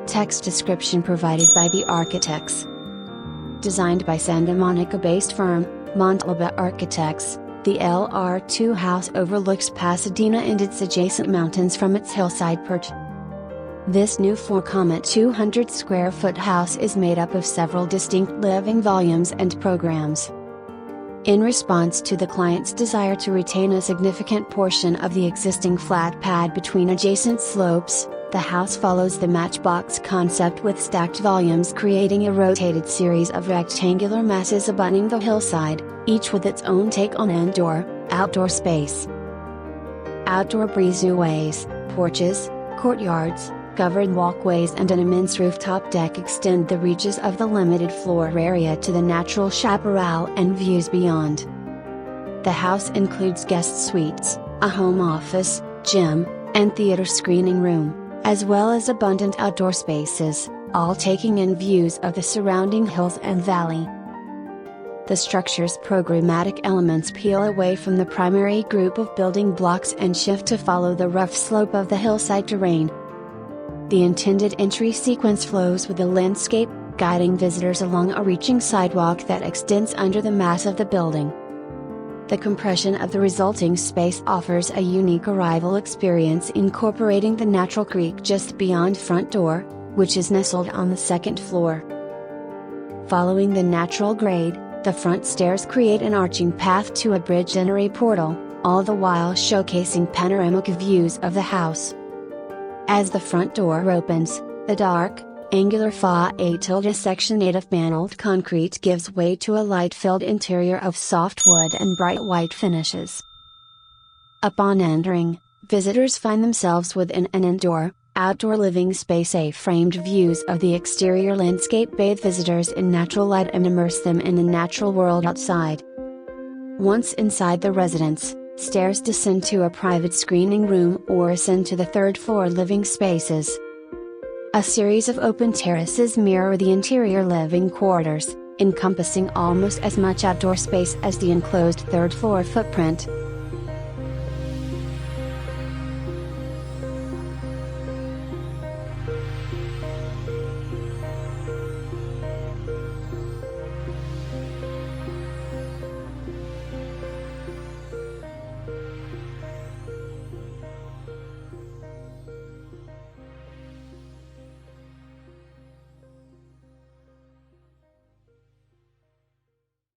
Text description provided by the architects. Designed by Santa Monica-based firm, Montalba Architects, the LR2 house overlooks Pasadena and its adjacent mountains from its hillside perch. This new 4,200 square foot house is made up of several distinct living volumes and programs. In response to the client's desire to retain a significant portion of the existing flat pad between adjacent slopes, the house follows the Matchbox concept with stacked volumes, creating a rotated series of rectangular masses abutting the hillside, each with its own take on indoor-outdoor space. Outdoor breezeways, porches, courtyards, covered walkways and an immense rooftop deck extend the reaches of the limited floor area to the natural chaparral and views beyond. The house includes guest suites, a home office, gym, and theater screening room, as well as abundant outdoor spaces, all taking in views of the surrounding hills and valley. The structure's programmatic elements peel away from the primary group of building blocks and shift to follow the rough slope of the hillside terrain. The intended entry sequence flows with the landscape, guiding visitors along a reaching sidewalk that extends under the mass of the building. The compression of the resulting space offers a unique arrival experience, incorporating the natural creek just beyond front door, which is nestled on the second floor. Following the natural grade, the front stairs create an arching path to a bridge-entry portal, all the while showcasing panoramic views of the house. As the front door opens, the dark, angular fa-tilde Section 8 of paneled concrete gives way to a light-filled interior of soft wood and bright white finishes. Upon entering, visitors find themselves within an indoor-outdoor living space. A-framed views of the exterior landscape bathe visitors in natural light and immerse them in the natural world outside. Once inside the residence, stairs descend to a private screening room or ascend to the third-floor living spaces. A series of open terraces mirror the interior living quarters, encompassing almost as much outdoor space as the enclosed third-floor footprint.